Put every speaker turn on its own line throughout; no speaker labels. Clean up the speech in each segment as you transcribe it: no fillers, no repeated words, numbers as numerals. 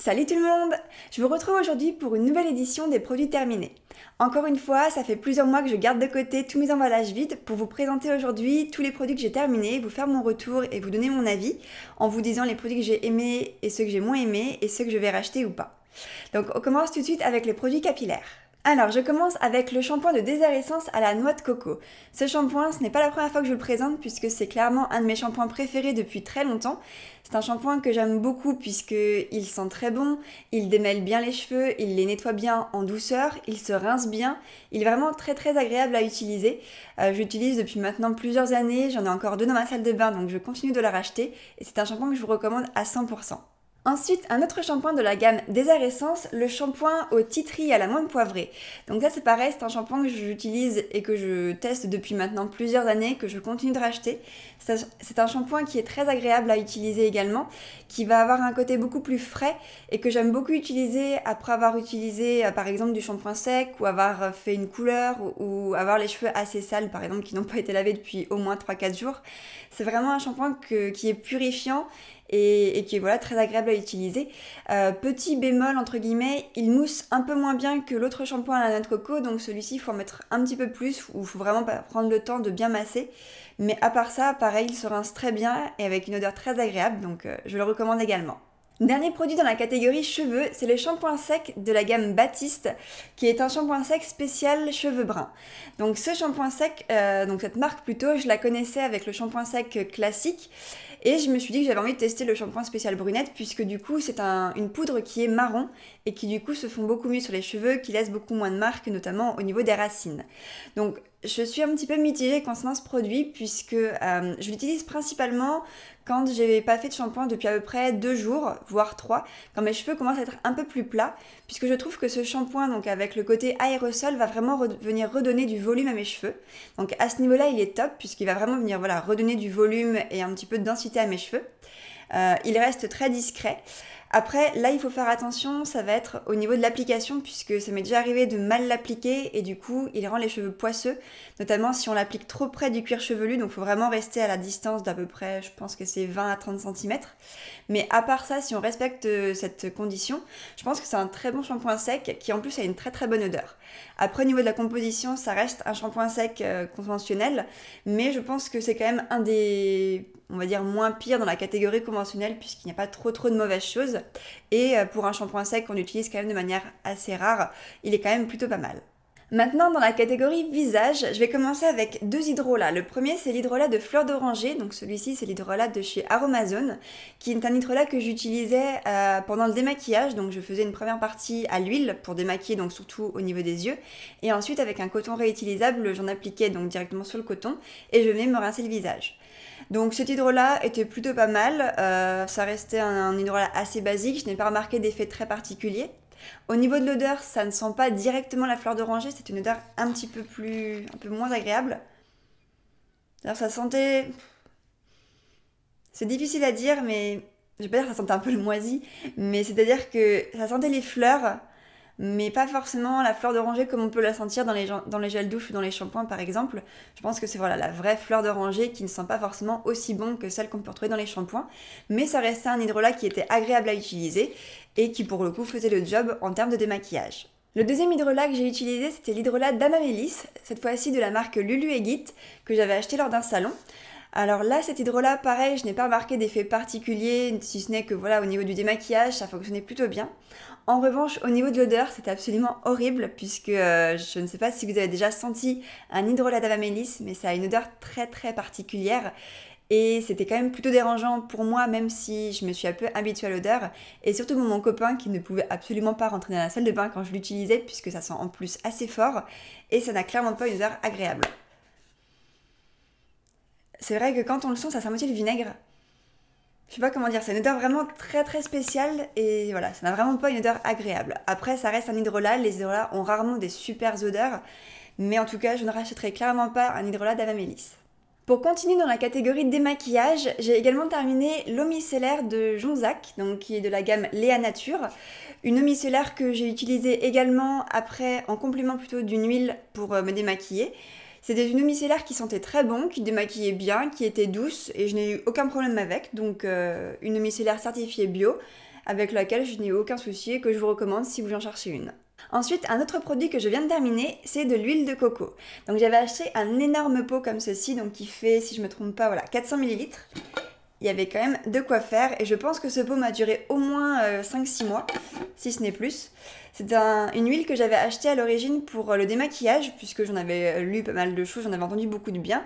Salut tout le monde! Je vous retrouve aujourd'hui pour une nouvelle édition des produits terminés. Encore une fois, ça fait plusieurs mois que je garde de côté tous mes emballages vides pour vous présenter aujourd'hui tous les produits que j'ai terminés, vous faire mon retour et vous donner mon avis en vous disant les produits que j'ai aimés et ceux que j'ai moins aimés et ceux que je vais racheter ou pas. Donc on commence tout de suite avec les produits capillaires. Alors, je commence avec le shampoing de Désert-Essence à la noix de coco. Ce shampoing, ce n'est pas la première fois que je le présente puisque c'est clairement un de mes shampoings préférés depuis très longtemps. C'est un shampoing que j'aime beaucoup puisqu'il sent très bon, il démêle bien les cheveux, il les nettoie bien en douceur, il se rince bien, il est vraiment très agréable à utiliser. Je l'utilise depuis maintenant plusieurs années, j'en ai encore deux dans ma salle de bain donc je continue de la racheter et c'est un shampoing que je vous recommande à 100%. Ensuite, un autre shampoing de la gamme Désert-Essence, le shampoing au tea tree à la menthe poivrée. Donc ça c'est pareil, c'est un shampoing que j'utilise et que je teste depuis maintenant plusieurs années, que je continue de racheter. C'est un shampoing qui est très agréable à utiliser également, qui va avoir un côté beaucoup plus frais et que j'aime beaucoup utiliser après avoir utilisé par exemple du shampoing sec ou avoir fait une couleur ou avoir les cheveux assez sales par exemple qui n'ont pas été lavés depuis au moins 3-4 jours. C'est vraiment un shampoing qui est purifiant et qui est voilà, très agréable à utiliser. Petit bémol entre guillemets, il mousse un peu moins bien que l'autre shampoing à la noix de coco, donc celui-ci il faut en mettre un petit peu plus ou il faut vraiment prendre le temps de bien masser. Mais à part ça, pareil, il se rince très bien et avec une odeur très agréable, donc je le recommande également. Dernier produit dans la catégorie cheveux, c'est le shampoing sec de la gamme Baptiste, qui est un shampoing sec spécial cheveux bruns. Donc ce shampoing sec, donc cette marque plutôt, je la connaissais avec le shampoing sec classique, et je me suis dit que j'avais envie de tester le shampoing spécial brunette, puisque du coup c'est une poudre qui est marron, et qui du coup se fond beaucoup mieux sur les cheveux, qui laisse beaucoup moins de marques, notamment au niveau des racines. Donc je suis un petit peu mitigée concernant ce produit, puisque je l'utilise principalement quand j'ai pas fait de shampoing depuis à peu près 2 jours, voire 3, quand mes cheveux commencent à être un peu plus plats, puisque je trouve que ce shampoing, donc avec le côté aérosol, va vraiment venir redonner du volume à mes cheveux. Donc à ce niveau-là, il est top, puisqu'il va vraiment venir voilà, redonner du volume et un petit peu de densité à mes cheveux. Il reste très discret. Après, là, il faut faire attention, ça va être au niveau de l'application, puisque ça m'est déjà arrivé de mal l'appliquer et du coup, il rend les cheveux poisseux, notamment si on l'applique trop près du cuir chevelu, donc il faut vraiment rester à la distance d'à peu près, je pense que c'est 20 à 30 cm. Mais à part ça, si on respecte cette condition, je pense que c'est un très bon shampoing sec qui en plus a une très bonne odeur. Après, au niveau de la composition, ça reste un shampoing sec conventionnel, mais je pense que c'est quand même un des, on va dire, moins pire dans la catégorie conventionnelle puisqu'il n'y a pas trop de mauvaises choses. Et pour un shampoing sec qu'on utilise quand même de manière assez rare, il est quand même plutôt pas mal. Maintenant, dans la catégorie visage, je vais commencer avec deux hydrolats. Le premier, c'est l'hydrolat de fleur d'oranger. Donc celui-ci, c'est l'hydrolat de chez Aromazone, qui est un hydrolat que j'utilisais pendant le démaquillage. Donc je faisais une première partie à l'huile pour démaquiller, donc surtout au niveau des yeux. Et ensuite, avec un coton réutilisable, j'en appliquais donc directement sur le coton et je venais me rincer le visage. Donc cet hydrolat était plutôt pas mal, ça restait un hydrolat assez basique, je n'ai pas remarqué d'effet très particulier. Au niveau de l'odeur, ça ne sent pas directement la fleur d'oranger, c'est une odeur un peu moins agréable. Alors ça sentait... C'est difficile à dire, mais... Je vais pas dire que ça sentait un peu le moisi, mais c'est-à-dire que ça sentait les fleurs, mais pas forcément la fleur d'oranger comme on peut la sentir dans les gels douche ou dans les shampoings par exemple. Je pense que c'est voilà, la vraie fleur d'oranger qui ne sent pas forcément aussi bon que celle qu'on peut retrouver dans les shampoings, mais ça restait un hydrolat qui était agréable à utiliser et qui pour le coup faisait le job en termes de démaquillage. Le deuxième hydrolat que j'ai utilisé, c'était l'hydrolat d'Amamélis, cette fois-ci de la marque Lulu & Git, que j'avais acheté lors d'un salon. Alors là, cet hydrolat, pareil, je n'ai pas remarqué d'effet particulier, si ce n'est que voilà, au niveau du démaquillage, ça fonctionnait plutôt bien. En revanche, au niveau de l'odeur, c'était absolument horrible, puisque je ne sais pas si vous avez déjà senti un hydrolat d'Amamélis, mais ça a une odeur très particulière. Et c'était quand même plutôt dérangeant pour moi, même si je me suis un peu habituée à l'odeur. Et surtout pour mon copain qui ne pouvait absolument pas rentrer dans la salle de bain quand je l'utilisais, puisque ça sent en plus assez fort. Et ça n'a clairement pas une odeur agréable. C'est vrai que quand on le sent, ça sent à moitié le vinaigre. Je sais pas comment dire, c'est une odeur vraiment très spéciale et voilà, ça n'a vraiment pas une odeur agréable. Après, ça reste un hydrolat, les hydrolats ont rarement des super odeurs, mais en tout cas, je ne rachèterai clairement pas un hydrolat d'Amamélis. Pour continuer dans la catégorie démaquillage, j'ai également terminé l'eau micellaire de Jonzac, donc qui est de la gamme Léa Nature. Une eau micellaire que j'ai utilisée également après, en complément plutôt d'une huile pour me démaquiller. C'était une eau micellaire qui sentait très bon, qui démaquillait bien, qui était douce et je n'ai eu aucun problème avec. Donc une eau micellaire certifiée bio. avec laquelle je n'ai aucun souci et que je vous recommande si vous en cherchez une. Ensuite, un autre produit que je viens de terminer, c'est de l'huile de coco. Donc j'avais acheté un énorme pot comme ceci, donc qui fait, si je ne me trompe pas, voilà, 400 ml. Il y avait quand même de quoi faire et je pense que ce pot m'a duré au moins 5-6 mois, si ce n'est plus. C'est une huile que j'avais achetée à l'origine pour le démaquillage, puisque j'en avais lu pas mal de choses, j'en avais entendu beaucoup de bien.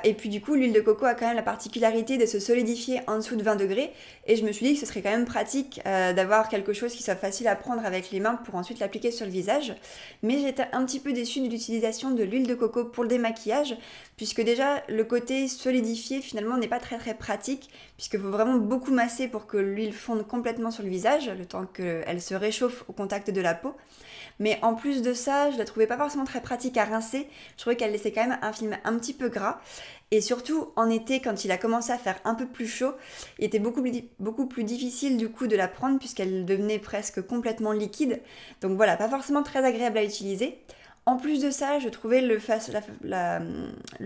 Et puis du coup, l'huile de coco a quand même la particularité de se solidifier en dessous de 20 degrés. Et je me suis dit que ce serait quand même pratique d'avoir quelque chose qui soit facile à prendre avec les mains pour ensuite l'appliquer sur le visage. Mais j'étais un petit peu déçue de l'utilisation de l'huile de coco pour le démaquillage, puisque déjà le côté solidifié finalement n'est pas très pratique, puisqu'il faut vraiment beaucoup masser pour que l'huile fonde complètement sur le visage, le temps qu'elle se réchauffe au contact de la peau. Mais en plus de ça, je la trouvais pas forcément très pratique à rincer. Je trouvais qu'elle laissait quand même un film un petit peu gras. Et surtout en été, quand il a commencé à faire un peu plus chaud, il était beaucoup plus difficile du coup de la prendre puisqu'elle devenait presque complètement liquide. Donc voilà, pas forcément très agréable à utiliser. En plus de ça, je trouvais le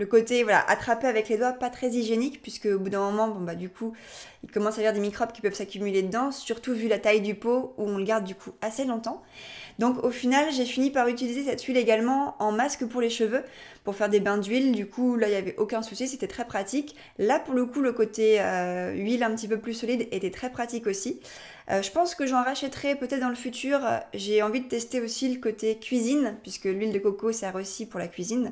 côté attraper avec les doigts pas très hygiénique, puisque au bout d'un moment, du coup, il commence à y avoir des microbes qui peuvent s'accumuler dedans, surtout vu la taille du pot où on le garde du coup assez longtemps. Donc au final, j'ai fini par utiliser cette huile également en masque pour les cheveux, pour faire des bains d'huile. Du coup, là, il n'y avait aucun souci, c'était très pratique. Là, pour le coup, le côté huile un petit peu plus solide était très pratique aussi. Je pense que j'en rachèterai peut-être dans le futur. J'ai envie de tester aussi le côté cuisine, puisque l'huile de coco sert aussi pour la cuisine.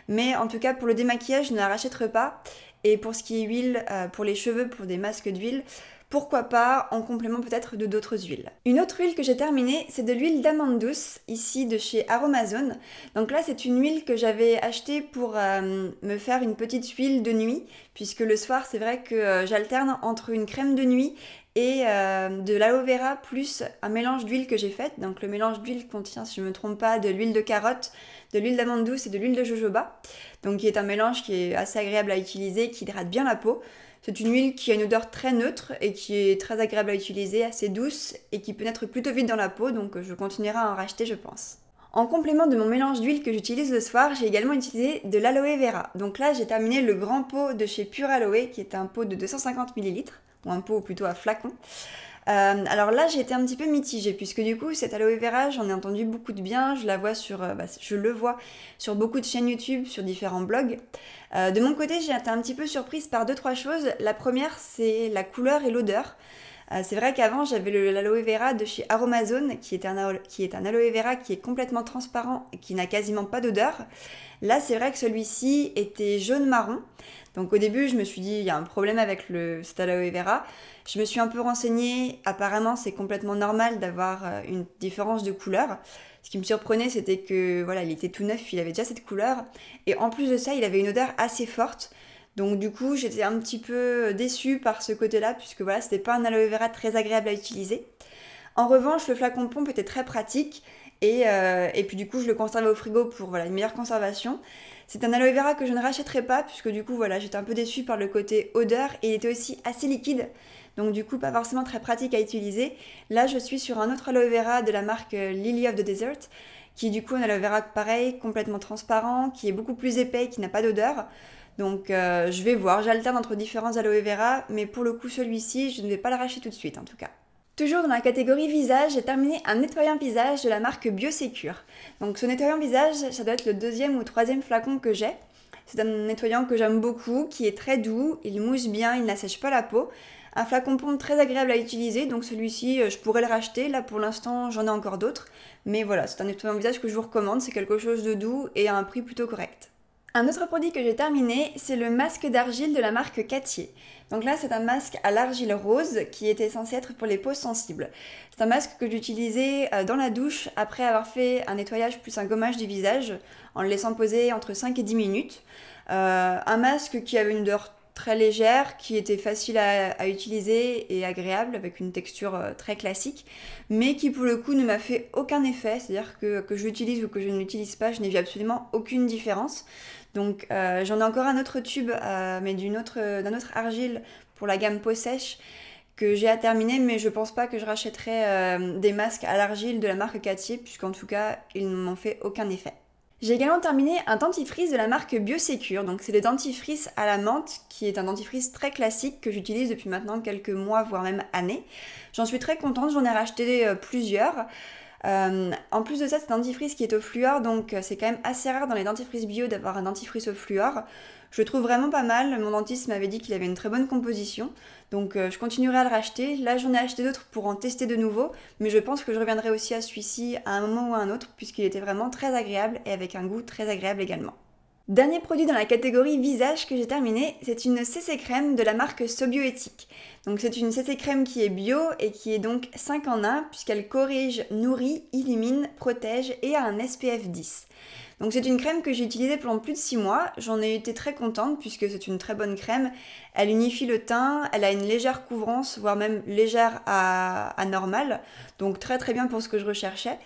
Mais en tout cas, pour le démaquillage, je ne la rachèterai pas. Et pour ce qui est huile, pour les cheveux, pour des masques d'huile, pourquoi pas en complément peut-être de d'autres huiles. Une autre huile que j'ai terminée, c'est de l'huile d'amande douce, ici de chez Aromazone. Donc là, c'est une huile que j'avais achetée pour me faire une petite huile de nuit, puisque le soir, c'est vrai que j'alterne entre une crème de nuit et de l'aloe vera plus un mélange d'huile que j'ai faite. Donc le mélange d'huile contient, si je ne me trompe pas, de l'huile de carotte, de l'huile d'amande douce et de l'huile de jojoba. Donc qui est un mélange qui est assez agréable à utiliser, qui hydrate bien la peau. C'est une huile qui a une odeur très neutre et qui est très agréable à utiliser, assez douce et qui pénètre plutôt vite dans la peau, donc je continuerai à en racheter je pense. En complément de mon mélange d'huile que j'utilise le soir, j'ai également utilisé de l'aloe vera. Donc là, j'ai terminé le grand pot de chez Pure Aloe, qui est un pot de 250 ml, ou un pot plutôt à flacon. Alors là, j'ai été un petit peu mitigée, puisque du coup, cette aloe vera, j'en ai entendu beaucoup de bien, je le vois sur beaucoup de chaînes YouTube, sur différents blogs. De mon côté, j'ai été un petit peu surprise par 2-3 choses. La première, c'est la couleur et l'odeur. C'est vrai qu'avant, j'avais l'aloe vera de chez Aromazone, qui est un aloe vera qui est complètement transparent et qui n'a quasiment pas d'odeur. Là, c'est vrai que celui-ci était jaune-marron. Donc au début, je me suis dit, il y a un problème avec cet aloe vera. Je me suis un peu renseignée. Apparemment, c'est complètement normal d'avoir une différence de couleur. Ce qui me surprenait, c'était que voilà, il était tout neuf, il avait déjà cette couleur. Et en plus de ça, il avait une odeur assez forte. Donc du coup, j'étais un petit peu déçue par ce côté-là, puisque voilà, c'était pas un aloe vera très agréable à utiliser. En revanche, le flacon pompe était très pratique. Et puis du coup, je le conservais au frigo pour une meilleure conservation. C'est un aloe vera que je ne rachèterai pas, puisque du coup, j'étais un peu déçue par le côté odeur. Et il était aussi assez liquide. Donc du coup, pas forcément très pratique à utiliser. Là, je suis sur un autre aloe vera de la marque Lily of the Desert, qui est du coup un aloe vera pareil, complètement transparent, qui est beaucoup plus épais et qui n'a pas d'odeur. Donc je vais voir, j'alterne entre différents aloe vera, mais pour le coup celui-ci, je ne vais pas le racheter tout de suite en tout cas. Toujours dans la catégorie visage, j'ai terminé un nettoyant visage de la marque Biosecure. Donc ce nettoyant visage, ça doit être le 2e ou 3e flacon que j'ai. C'est un nettoyant que j'aime beaucoup, qui est très doux, il mousse bien, il n'assèche pas la peau. Un flacon pompe très agréable à utiliser, donc celui-ci, je pourrais le racheter. Là, pour l'instant, j'en ai encore d'autres. Mais voilà, c'est un nettoyant visage que je vous recommande. C'est quelque chose de doux et à un prix plutôt correct. Un autre produit que j'ai terminé, c'est le masque d'argile de la marque Cattier. Donc là, c'est un masque à l'argile rose qui était censé être pour les peaux sensibles. C'est un masque que j'utilisais dans la douche après avoir fait un nettoyage plus un gommage du visage en le laissant poser entre 5 et 10 minutes. Un masque qui avait une odeur très légère, qui était facile à utiliser et agréable, avec une texture très classique, mais qui pour le coup ne m'a fait aucun effet, c'est-à-dire que je l'utilise ou que je ne l'utilise pas, je n'ai vu absolument aucune différence. Donc j'en ai encore un autre tube, mais d'un autre argile pour la gamme peau sèche, que j'ai à terminer, mais je pense pas que je rachèterai des masques à l'argile de la marque Cattier, puisqu'en tout cas, ils ne m'ont fait aucun effet. J'ai également terminé un dentifrice de la marque Biosécure, donc c'est le dentifrice à la menthe qui est un dentifrice très classique que j'utilise depuis maintenant quelques mois voire même années. J'en suis très contente, j'en ai racheté plusieurs. En plus de ça, c'est un dentifrice qui est au fluor, donc c'est quand même assez rare dans les dentifrices bio d'avoir un dentifrice au fluor. Je le trouve vraiment pas mal, mon dentiste m'avait dit qu'il avait une très bonne composition, donc je continuerai à le racheter. Là j'en ai acheté d'autres pour en tester de nouveau, mais je pense que je reviendrai aussi à celui-ci à un moment ou à un autre, puisqu'il était vraiment très agréable et avec un goût très agréable également. Dernier produit dans la catégorie visage que j'ai terminé, c'est une CC crème de la marque Sobioéthique. Donc c'est une CC crème qui est bio et qui est donc 5 en 1 puisqu'elle corrige, nourrit, illumine, protège et a un SPF 10. Donc c'est une crème que j'ai utilisée pendant plus de 6 mois, j'en ai été très contente puisque c'est une très bonne crème, elle unifie le teint, elle a une légère couvrance, voire même légère à normale, donc très très bien pour ce que je recherchais.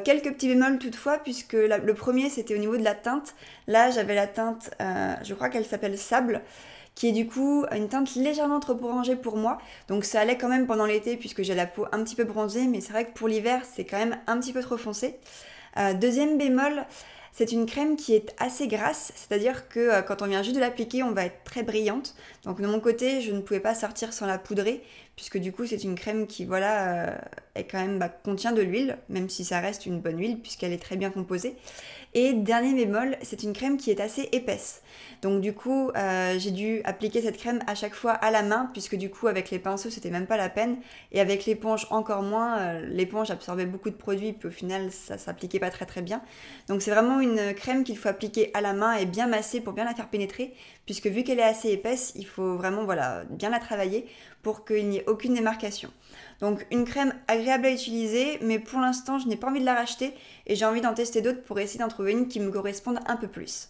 Quelques petits bémols toutefois, puisque le premier c'était au niveau de la teinte. Là j'avais la teinte, je crois qu'elle s'appelle Sable, qui est du coup une teinte légèrement trop orangée pour moi. Donc ça allait quand même pendant l'été puisque j'ai la peau un petit peu bronzée, mais c'est vrai que pour l'hiver c'est quand même un petit peu trop foncé. Deuxième bémol, c'est une crème qui est assez grasse, c'est-à-dire que quand on vient juste de l'appliquer, on va être très brillante. Donc de mon côté, je ne pouvais pas sortir sans la poudrer, puisque du coup c'est une crème qui est quand même contient de l'huile, même si ça reste une bonne huile puisqu'elle est très bien composée. Et dernier bémol, c'est une crème qui est assez épaisse. Donc du coup, j'ai dû appliquer cette crème à chaque fois à la main, puisque du coup avec les pinceaux c'était même pas la peine, et avec l'éponge encore moins. L'éponge absorbait beaucoup de produits, puis au final ça s'appliquait pas très très bien. Donc c'est vraiment une crème qu'il faut appliquer à la main et bien masser pour bien la faire pénétrer, puisque vu qu'elle est assez épaisse, il faut vraiment bien la travailler pour qu'il n'y ait aucune démarcation. Donc une crème agréable à utiliser, mais pour l'instant je n'ai pas envie de la racheter et j'ai envie d'en tester d'autres pour essayer d'en trouver une qui me corresponde un peu plus.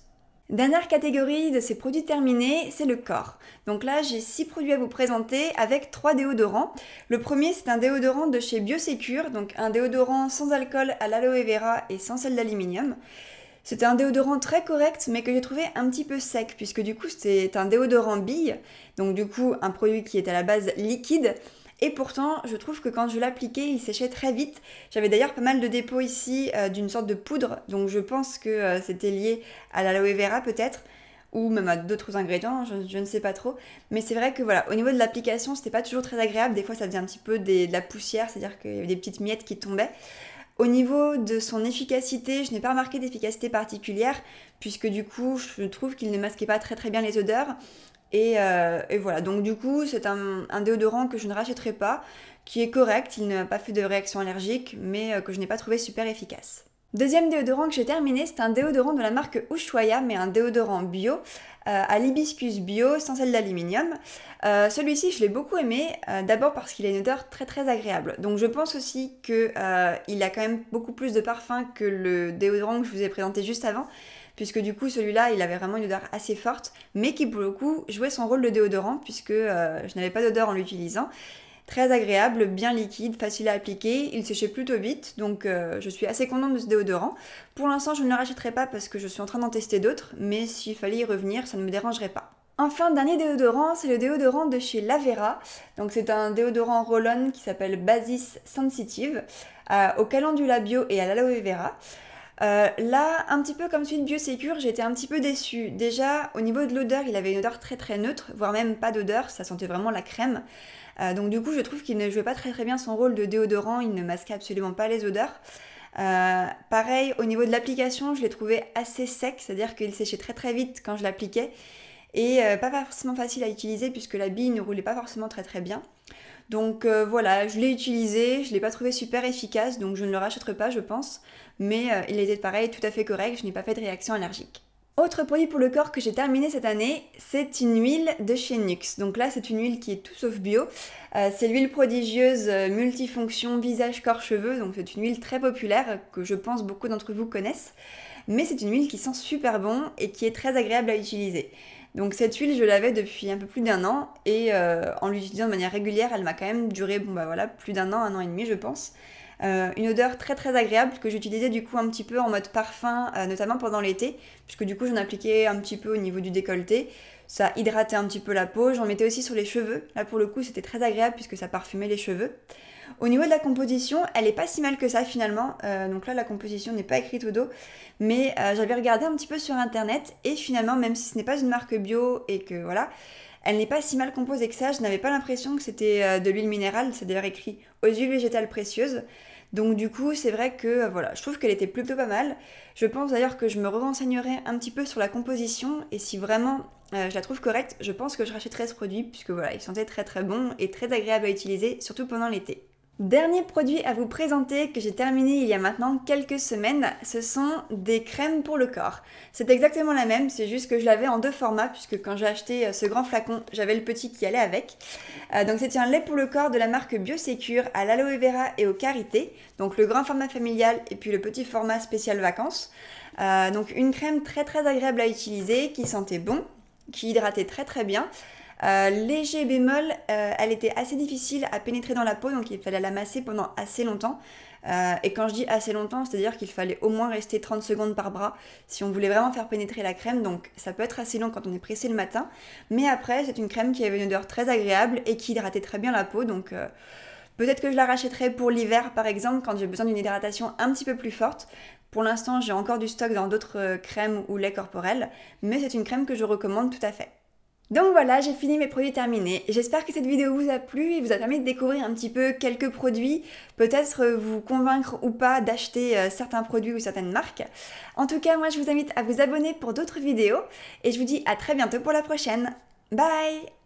Dernière catégorie de ces produits terminés, c'est le corps. Donc là, j'ai 6 produits à vous présenter avec 3 déodorants. Le premier, c'est un déodorant de chez Biosécure, donc un déodorant sans alcool à l'aloe vera et sans sel d'aluminium. C'était un déodorant très correct, mais que j'ai trouvé un petit peu sec, puisque du coup, c'est un déodorant bille, donc du coup, un produit qui est à la base liquide. Et pourtant, je trouve que quand je l'appliquais, il séchait très vite. J'avais d'ailleurs pas mal de dépôts ici d'une sorte de poudre, donc je pense que c'était lié à l'aloe vera peut-être, ou même à d'autres ingrédients, je ne sais pas trop. Mais c'est vrai que voilà, au niveau de l'application, c'était pas toujours très agréable. Des fois, ça faisait un petit peu de la poussière, c'est-à-dire qu'il y avait des petites miettes qui tombaient. Au niveau de son efficacité, je n'ai pas remarqué d'efficacité particulière, puisque du coup, je trouve qu'il ne masquait pas très très bien les odeurs. Et voilà, donc du coup, c'est un déodorant que je ne rachèterai pas, qui est correct, il n'a pas fait de réaction allergique, mais que je n'ai pas trouvé super efficace. Deuxième déodorant que j'ai terminé, c'est un déodorant de la marque Ushuaïa, mais un déodorant bio, à l'hibiscus bio, sans sel d'aluminium. Celui-ci, je l'ai beaucoup aimé, d'abord parce qu'il a une odeur très très agréable. Donc je pense aussi qu'il a quand même beaucoup plus de parfum que le déodorant que je vous ai présenté juste avant, puisque du coup celui-là il avait vraiment une odeur assez forte, mais qui pour le coup jouait son rôle de déodorant, puisque je n'avais pas d'odeur en l'utilisant. Très agréable, bien liquide, facile à appliquer, il séchait plutôt vite, donc je suis assez contente de ce déodorant. Pour l'instant je ne le rachèterai pas parce que je suis en train d'en tester d'autres, mais s'il fallait y revenir, ça ne me dérangerait pas. Enfin, dernier déodorant, c'est le déodorant de chez Lavera. Donc c'est un déodorant roll-on qui s'appelle Basis Sensitive, au calendula bio et à l'aloe vera. Là, un petit peu comme celui de Biosécure, j'étais un petit peu déçue. Déjà, au niveau de l'odeur, il avait une odeur très très neutre, voire même pas d'odeur, ça sentait vraiment la crème. Donc du coup, je trouve qu'il ne jouait pas très très bien son rôle de déodorant, il ne masquait absolument pas les odeurs. Pareil, au niveau de l'application, je l'ai trouvé assez sec, c'est-à-dire qu'il séchait très très vite quand je l'appliquais. Et pas forcément facile à utiliser puisque la bille ne roulait pas forcément très très bien. Donc voilà, je l'ai utilisé, je ne l'ai pas trouvé super efficace, donc je ne le rachèterai pas je pense, mais il était pareil, tout à fait correct, je n'ai pas fait de réaction allergique. Autre produit pour le corps que j'ai terminé cette année, c'est une huile de chez Nuxe. Donc là c'est une huile qui est tout sauf bio, c'est l'huile prodigieuse multifonction visage corps cheveux, donc c'est une huile très populaire que je pense beaucoup d'entre vous connaissent, mais c'est une huile qui sent super bon et qui est très agréable à utiliser. Donc cette huile, je l'avais depuis un peu plus d'un an et en l'utilisant de manière régulière, elle m'a quand même duré plus d'un an, 1 an et demi je pense. Une odeur très très agréable que j'utilisais du coup un petit peu en mode parfum, notamment pendant l'été, puisque du coup j'en appliquais un petit peu au niveau du décolleté. Ça hydratait un petit peu la peau. J'en mettais aussi sur les cheveux. Là pour le coup c'était très agréable puisque ça parfumait les cheveux. Au niveau de la composition, elle est pas si mal que ça finalement. Donc là la composition n'est pas écrite au dos. Mais j'avais regardé un petit peu sur internet et finalement même si ce n'est pas une marque bio et que voilà, elle n'est pas si mal composée que ça. Je n'avais pas l'impression que c'était de l'huile minérale. C'est d'ailleurs écrit aux huiles végétales précieuses. Donc du coup, c'est vrai que voilà, je trouve qu'elle était plutôt pas mal. Je pense d'ailleurs que je me renseignerai un petit peu sur la composition et si vraiment je la trouve correcte, je pense que je rachèterai ce produit puisque voilà, il sentait très très bon et très agréable à utiliser, surtout pendant l'été. Dernier produit à vous présenter que j'ai terminé il y a maintenant quelques semaines, ce sont des crèmes pour le corps. C'est exactement la même, c'est juste que je l'avais en 2 formats puisque quand j'ai acheté ce grand flacon, j'avais le petit qui allait avec. Donc c'est un lait pour le corps de la marque Biosecure à l'aloe vera et au karité. Donc le grand format familial et puis le petit format spécial vacances. Donc une crème très très agréable à utiliser, qui sentait bon, qui hydratait très très bien. Léger bémol, elle était assez difficile à pénétrer dans la peau, donc il fallait la masser pendant assez longtemps. Et quand je dis assez longtemps, c'est-à-dire qu'il fallait au moins rester 30 secondes par bras si on voulait vraiment faire pénétrer la crème. Donc ça peut être assez long quand on est pressé le matin. Mais après, c'est une crème qui avait une odeur très agréable et qui hydratait très bien la peau. Donc peut-être que je la rachèterai pour l'hiver par exemple, quand j'ai besoin d'une hydratation un petit peu plus forte. Pour l'instant, j'ai encore du stock dans d'autres crèmes ou laits corporels. Mais c'est une crème que je recommande tout à fait. Donc voilà, j'ai fini mes produits terminés. J'espère que cette vidéo vous a plu et vous a permis de découvrir un petit peu quelques produits, peut-être vous convaincre ou pas d'acheter certains produits ou certaines marques. En tout cas, moi je vous invite à vous abonner pour d'autres vidéos et je vous dis à très bientôt pour la prochaine. Bye!